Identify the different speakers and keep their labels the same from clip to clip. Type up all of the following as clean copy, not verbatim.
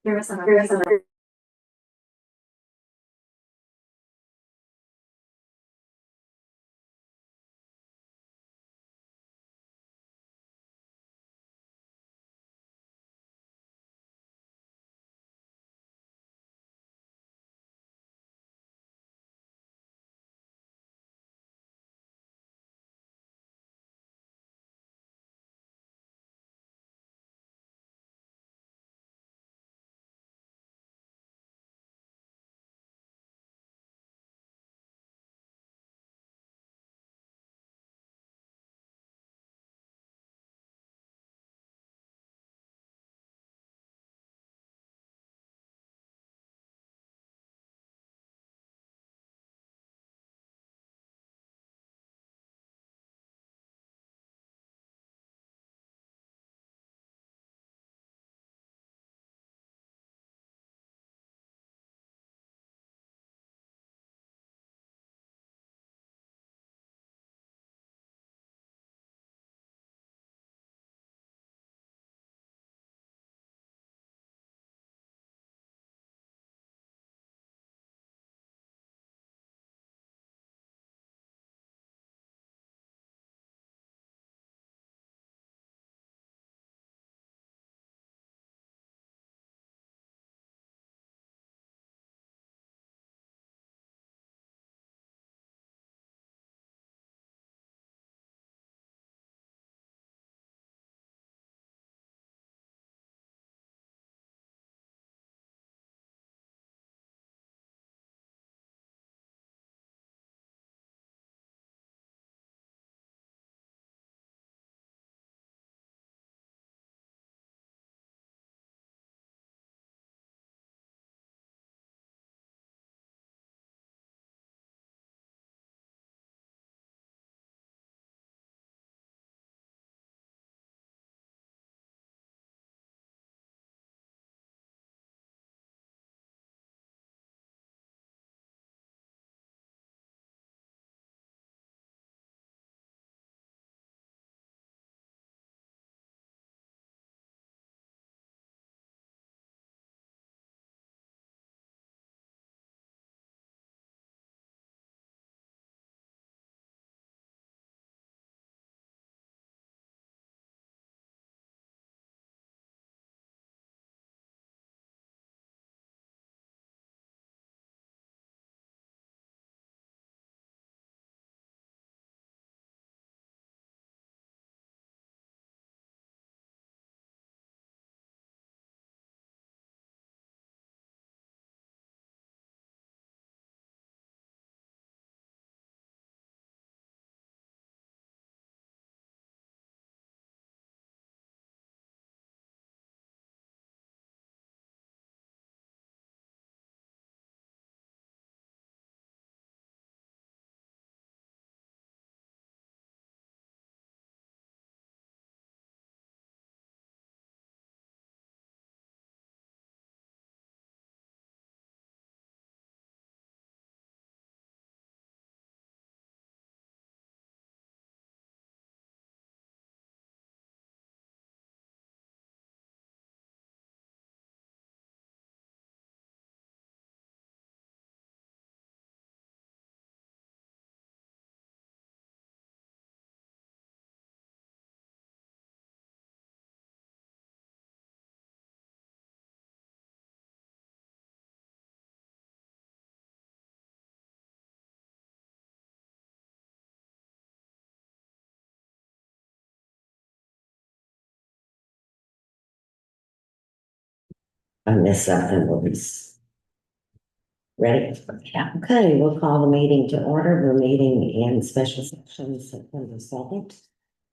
Speaker 1: There is some.
Speaker 2: I missed something, Louise. Ready? Yeah. Okay, we'll call the meeting to order. We're meeting in special session September 2nd.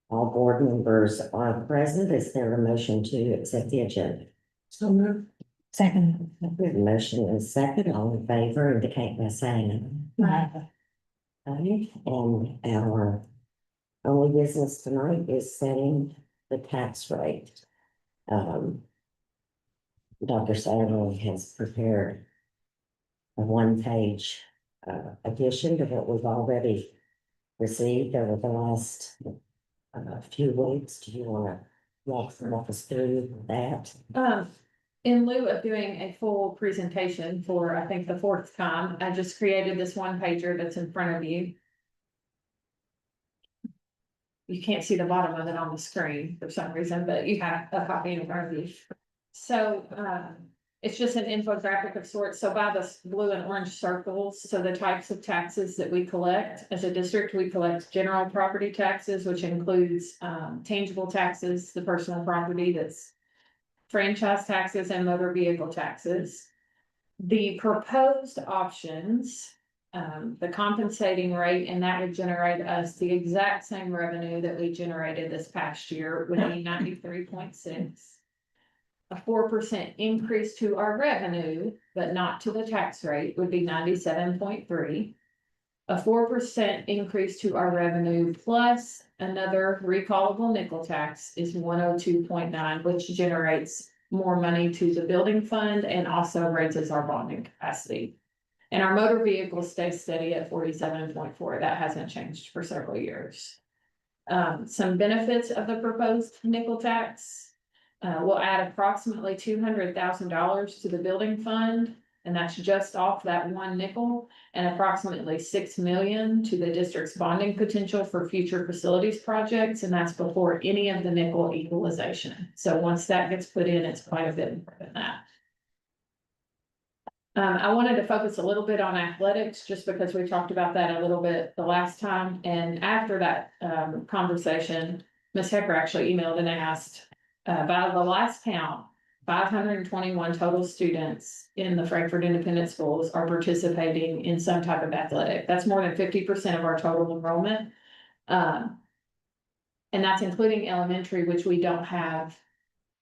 Speaker 2: All board members are present. Is there a motion to accept the agenda?
Speaker 1: So moved. Second.
Speaker 2: Motion is second. All in favor indicate by saying aye. Aye. And our only business tonight is setting the tax rate. Dr. Sadler has prepared a one-page addition to what we've already received over the last few weeks. Do you want to walk us through that?
Speaker 3: in lieu of doing a full presentation for, I think, the fourth time, I just created this one pager that's in front of you. You can't see the bottom of it on the screen for some reason, but you have a copy in front of you. So, it's just an infographic of sorts. So by the blue and orange circles, so the types of taxes that we collect as a district, we collect general property taxes, which includes, tangible taxes, the personal property that's franchise taxes and motor vehicle taxes. The proposed options, the compensating rate, and that would generate us the exact same revenue that we generated this past year, would be 93.6. A 4% increase to our revenue, but not to the tax rate, would be 97.3. A 4% increase to our revenue plus another recallable nickel tax is 102.9, which generates more money to the building fund and also raises our bonding capacity. And our motor vehicle stays steady at 47.4. That hasn't changed for several years. Some benefits of the proposed nickel tax. We'll add approximately $200,000 to the building fund, and that's just off that one nickel, and approximately $6 million to the district's bonding potential for future facilities projects, and that's before any of the nickel equalization. So once that gets put in, it's quite a bit more than that. I wanted to focus a little bit on athletics just because we talked about that a little bit the last time. And after that conversation, Ms. Hecker actually emailed and asked, by the last count, 521 total students in the Frankfort Independent Schools are participating in some type of athletic. That's more than 50% of our total enrollment. And that's including elementary, which we don't have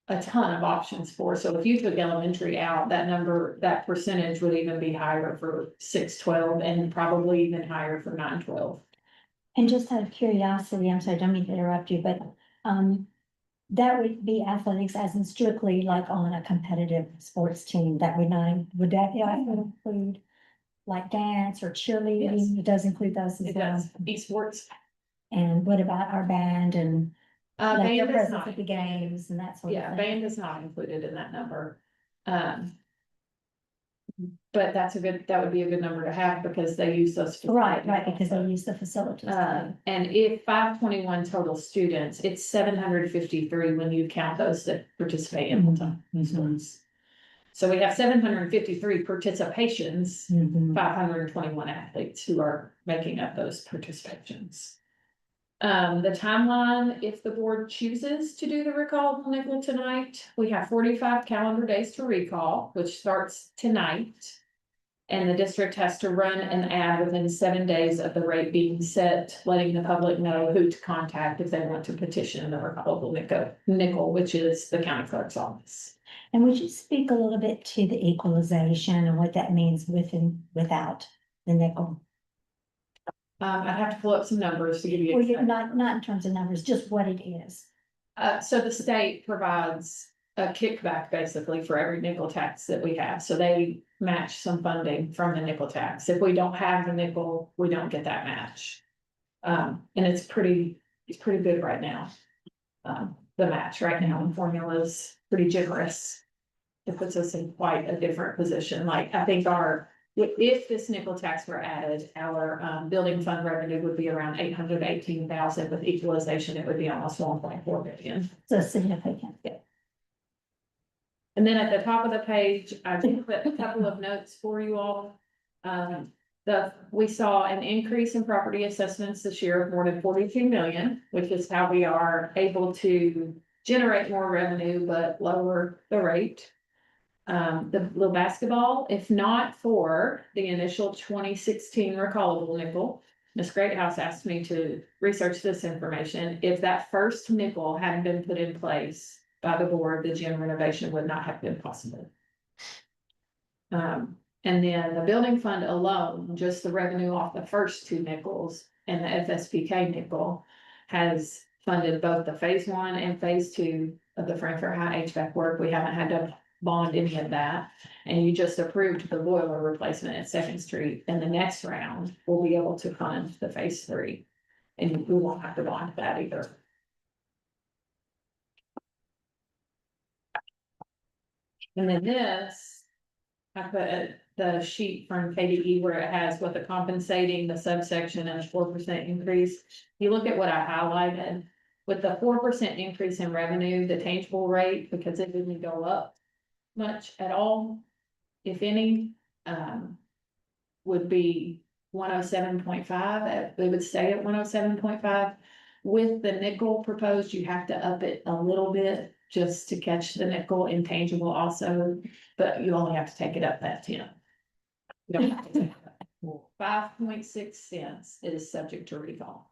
Speaker 3: a ton of options for. So if you took elementary out, that number, that percentage would even be higher for 6-12 and probably even higher for 9-12.
Speaker 1: And just out of curiosity, I'm sorry, don't mean to interrupt you, but, that would be athletics as in strictly like on a competitive sports team that would not, would that include like dance or cheerleading?
Speaker 3: Yes.
Speaker 1: It does include those as
Speaker 3: It
Speaker 1: well.
Speaker 3: does, esports.
Speaker 1: And what about our band and like
Speaker 3: Band
Speaker 1: their
Speaker 3: is
Speaker 1: presence
Speaker 3: not,
Speaker 1: at the games and that sort of
Speaker 3: yeah,
Speaker 1: thing?
Speaker 3: band is not included in that number. But that's that would be a good number to have because they use those.
Speaker 1: Right, because they use the facilities.
Speaker 3: And if 521 total students, it's 753 when you count those that participate in multi sports. So we have 753 participations, 521 athletes who are making up those participations. The timeline, if the board chooses to do the recall nickel tonight, we have 45 calendar days to recall, which starts tonight. And the district has to run an ad within 7 days of the rate being set, letting the public know who to contact if they want to petition the recallable nickel, which is the county clerk's office.
Speaker 1: And would you speak a little bit to the equalization and what that means with and without the nickel?
Speaker 3: I'd have to pull up some numbers to give you.
Speaker 1: Well, not in terms of numbers, just what it is.
Speaker 3: So the state provides a kickback basically for every nickel tax that we have. So they match some funding from the nickel tax. If we don't have the nickel, we don't get that match. And it's pretty good right now. The match right now in formula is pretty generous. It puts us in quite a different position. Like I think if this nickel tax were added, our building fund revenue would be around 818,000. With equalization, it would be almost 1.4 billion.
Speaker 1: So significant.
Speaker 3: Yeah. And then at the top of the page, I did put a couple of notes for you all. We saw an increase in property assessments this year of more than 42 million, which is how we are able to generate more revenue, but lower the rate. The little basketball, if not for the initial 2016 recallable nickel, Ms. Greathouse asked me to research this information. If that first nickel hadn't been put in place by the board, the gym renovation would not have been possible. And then the building fund alone, just the revenue off the first 2 nickels and the FSPK nickel has funded both the phase 1 and phase 2 of the Frankfort High HVAC work. We haven't had to bond any of that. And you just approved the boiler replacement at 2nd Street. And the next round, we'll be able to fund the phase 3. And we won't have to bond that either. And then this, I put the sheet from KDE where it has what the compensating, the subsection and a 4% increase. You look at what I highlighted, with the 4% increase in revenue, the tangible rate, because it didn't go up much at all, if any, would be 107.5. They would stay at 107.5. With the nickel proposed, you have to up it a little bit just to catch the nickel intangible also, but you only have to take it up that 10. You don't have to take it up. 5.6 cents is subject to recall.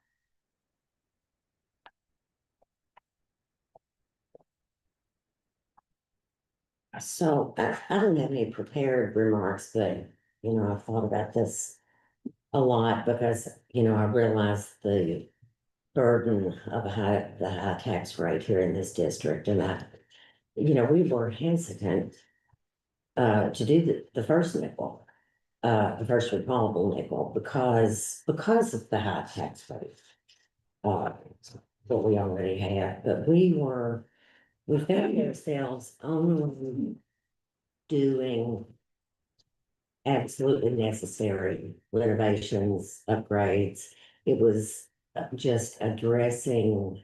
Speaker 2: So I don't have any prepared remarks, but, I've thought about this a lot because, I realize the burden of the high tax rate here in this district. And we were hesitant to do the first nickel, the first recallable nickel, because of the high tax rate. That we already had, but we found ourselves only doing absolutely necessary renovations, upgrades. It was just addressing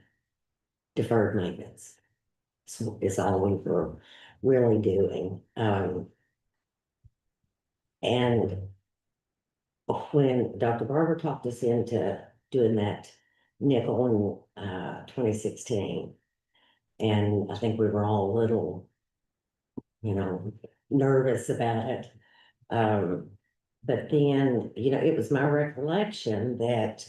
Speaker 2: deferred maintenance. So is all we were really doing. And when Dr. Barber talked us into doing that nickel in 2016, and I think we were all a little, nervous about it. But then, it was my recollection that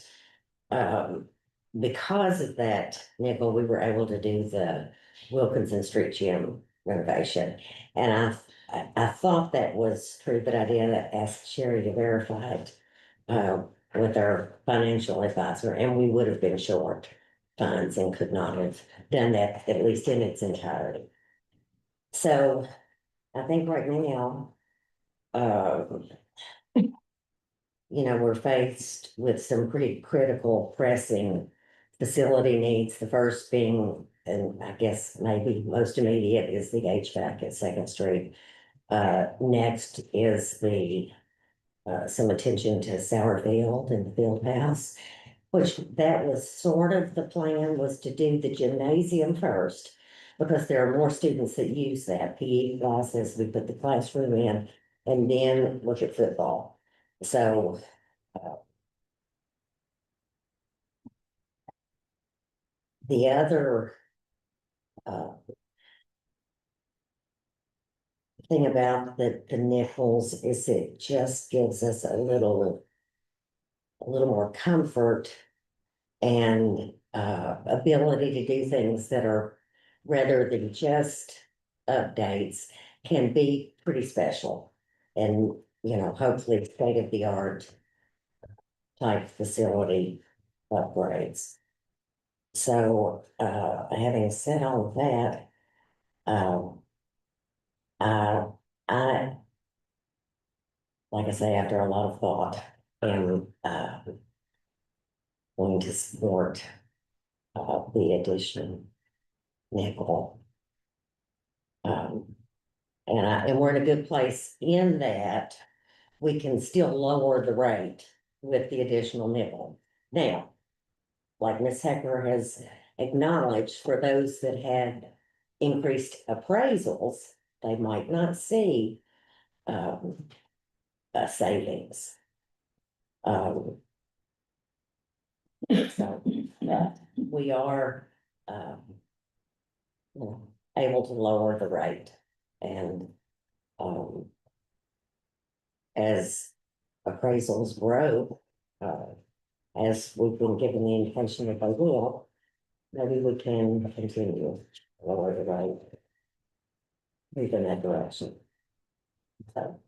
Speaker 2: because of that nickel, we were able to do the Wilkinson Street Gym renovation. And I thought that was true, but I did ask Sherry to verify it with our financial advisor, and we would have been short funds and could not have done that, at least in its entirety. So I think right now, we're faced with some pretty critical, pressing facility needs. The first being, and I guess maybe most immediate, is the HVAC at Second Street. Next is some attention to Sauer Field and the field house, which that was sort of the plan, was to do the gymnasium first, because there are more students that use that PE classes. We put the classroom in and then look at football. So the other thing about the nickels is it just gives us a little more comfort and ability to do things that are, rather than just updates, can be pretty special and, hopefully state-of-the-art type facility upgrades. So having said all of that, I like I say, after a lot of thought, am going to support the addition nickel. And we're in a good place in that we can still lower the rate with the additional nickel. Now, like Ms. Hecker has acknowledged, for those that had increased appraisals, they might not see savings. So we are able to lower the rate, and as appraisals grow, as we've been given the indication that they will, maybe we can continue to lower the rate, move in that direction. So,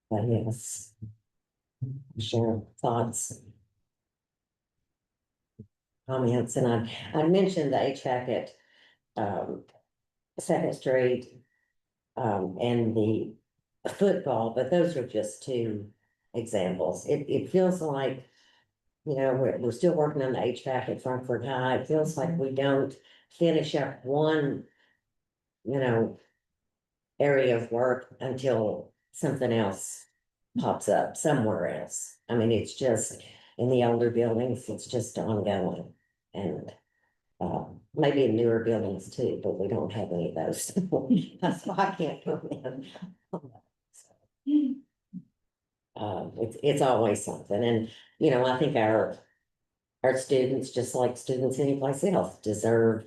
Speaker 2: but yes, share thoughts, comments, and I mentioned the HVAC at Second Street and the football, but those are just two examples. It feels like, we're still working on the HVAC at Frankfurt High. It feels like we don't finish up one you know, area of work until something else pops up somewhere else. I mean, it's just, in the older buildings, it's just ongoing. And maybe in newer buildings too, but we don't have any of those. That's why I can't comment. It's always something. And, I think our students, just like students anyplace else, deserve,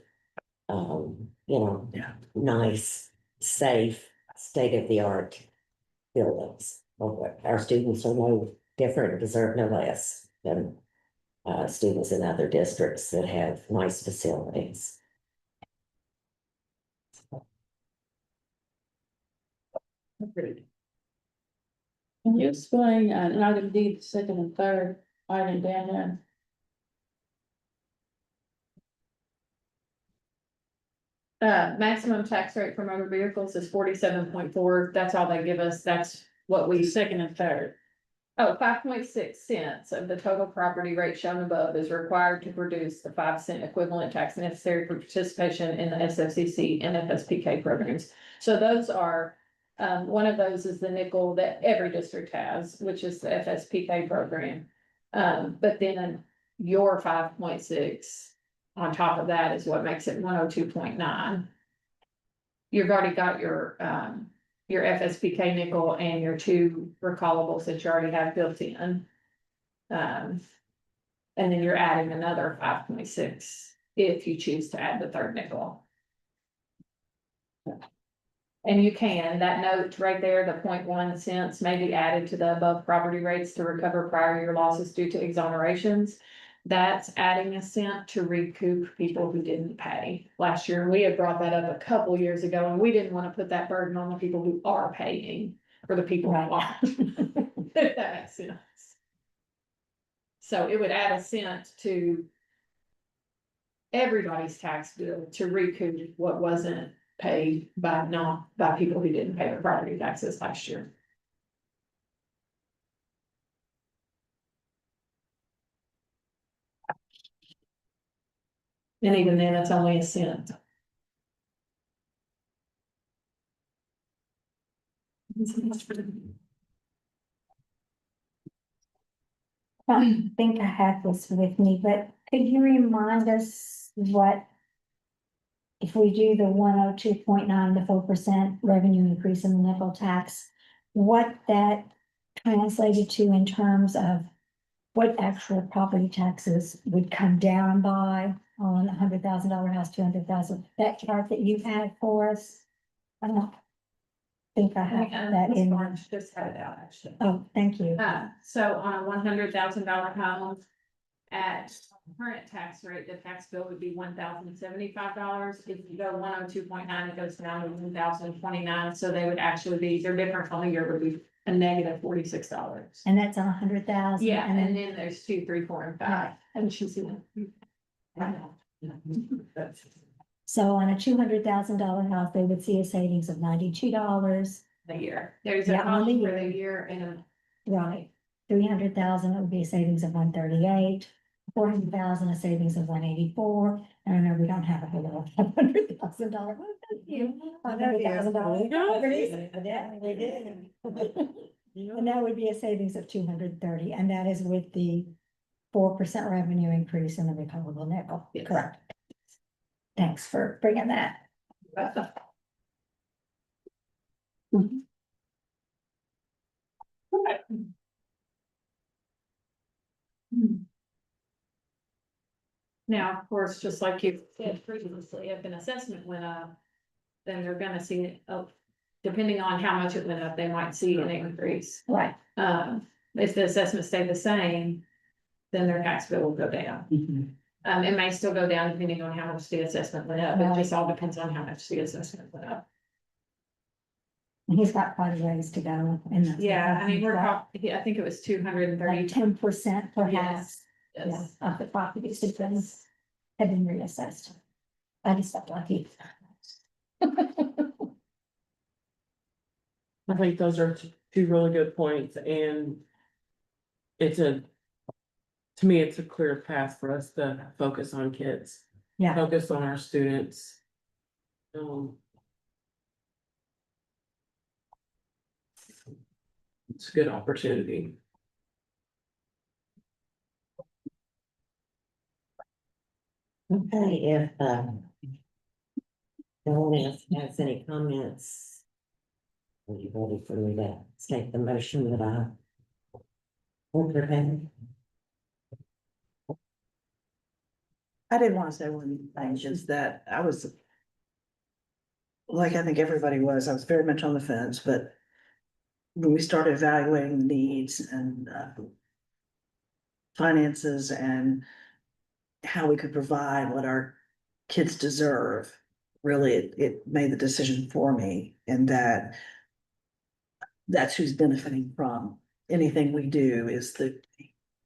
Speaker 4: Yeah.
Speaker 2: nice, safe, state-of-the-art buildings. Our students are no different, deserve no less than students in other districts that have nice facilities.
Speaker 4: Agreed.
Speaker 5: Can you explain, in item D, the second and third item down there?
Speaker 3: Maximum tax rate for motor vehicles is 47.4. That's all they give us. That's what we,
Speaker 5: Second and third.
Speaker 3: oh, 5.6 cents of the total property rate shown above is required to produce the 5 cent equivalent tax necessary for participation in the SFCC and FSPK programs. So those are, one of those is the nickel that every district has, which is the FSPK program. But then your 5.6 on top of that is what makes it 102.9. You've already got your FSPK nickel and your two recallables that you already have built in. And then you're adding another 5.6 if you choose to add the third nickel. And you can, that note right there, the 0.1 cents may be added to the above property rates to recover prior year losses due to exonerations. That's adding a cent to recoup people who didn't pay. Last year, we had brought that up a couple years ago, and we didn't want to put that burden on the people who are paying for the people who aren't. If that makes sense. So it would add a cent to everybody's tax bill to recoup what wasn't paid by people who didn't pay their property taxes last year. And even then, it's only a cent.
Speaker 1: I don't think I have this with me, but could you remind us what? If we do the 102.9, the 4% revenue increase in the nickel tax, what that translated to in terms of what actual property taxes would come down by on $100,000 house, 200,000, that chart that you had for us? I don't think I have that
Speaker 3: Ms.
Speaker 1: in.
Speaker 3: Barnes just had it out, actually.
Speaker 1: Oh, thank you.
Speaker 3: So on a $100,000 home, at current tax rate, the tax bill would be $1,075. If you go 102.9, it goes down to 1,029. So they would actually be, their difference on the year would be a negative $46.
Speaker 1: And that's on 100,000.
Speaker 3: Yeah,
Speaker 1: and
Speaker 3: and
Speaker 1: then
Speaker 3: then there's 2, 3, 4, and 5. And she's in.
Speaker 1: so on a $200,000 house, they would see a savings of $92.
Speaker 3: The year. There's a
Speaker 1: Yeah, on the
Speaker 3: column for
Speaker 1: year.
Speaker 3: the year and a
Speaker 1: Right, 300,000, it would be a savings of 138, 400,000, a savings of 184. And I know we don't have a whole lot of $100,000. Well, thank you. $100,000. And that would be a savings of 230, and that is with the 4% revenue increase in the recoverable nickel.
Speaker 3: Yes.
Speaker 1: Correct. Thanks for bringing that.
Speaker 3: Now, of course, just like you said previously, if an assessment went up, then they're gonna see it, depending on how much it went up, they might see an increase.
Speaker 1: Right.
Speaker 3: If the assessment stayed the same, then their tax bill will go down. It may still go down depending on how much the assessment went up. It just all depends on how much the assessment went up.
Speaker 1: He's got quite a ways to go in the.
Speaker 3: Yeah, I mean, I think it was 230.
Speaker 1: Like 10% perhaps, yeah,
Speaker 3: Yes.
Speaker 1: of the properties that have been reassessed. I just felt lucky.
Speaker 4: I think those are two really good points, and to me, it's a clear path for us to focus on kids,
Speaker 1: Yeah,
Speaker 4: focus on our students. It's a good opportunity.
Speaker 2: Okay, if, no one else has any comments. Are you ready for me to state the motion that I will prepare?
Speaker 6: I did want to say one thing, just that I was. Like I think everybody was, I was very much on the fence, but. When we started evaluating the needs and finances and. How we could provide what our kids deserve. Really, it made the decision for me and that. That's who's benefiting from anything we do is the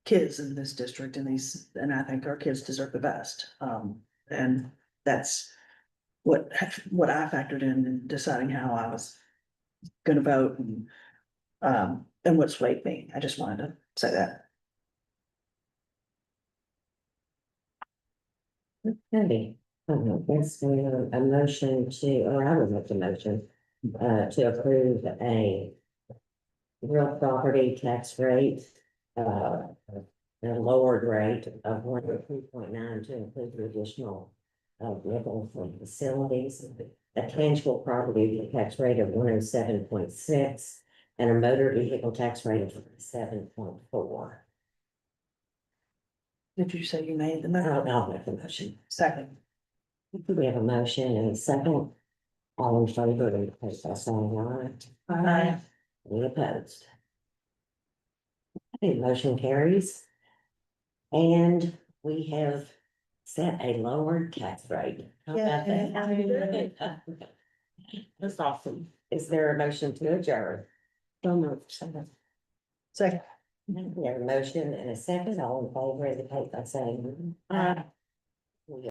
Speaker 6: kids in this district and these, and I think our kids deserve the best. And that's what I factored in deciding how I was gonna vote and what swayed me. I just wanted to say that.
Speaker 2: Okay, yes, we have a motion to, or I would make a motion, to approve a real property tax rate, a lowered rate of 103.9 to include the additional level for facilities, a tangible property tax rate of 107.6, and a motor vehicle tax rate of 7.4.
Speaker 6: Did you say you made the motion?
Speaker 2: I'll make the motion.
Speaker 6: Second.
Speaker 2: We have a motion and a second. All in favor, indicate by saying aye.
Speaker 6: Aye.
Speaker 2: Any opposed? Okay, motion carries. And we have set a lower tax rate. How about that?
Speaker 4: That's awesome.
Speaker 2: Is there a motion to adjourn?
Speaker 4: Don't know.
Speaker 6: Second.
Speaker 2: We have a motion and a second. All in favor, indicate by saying aye.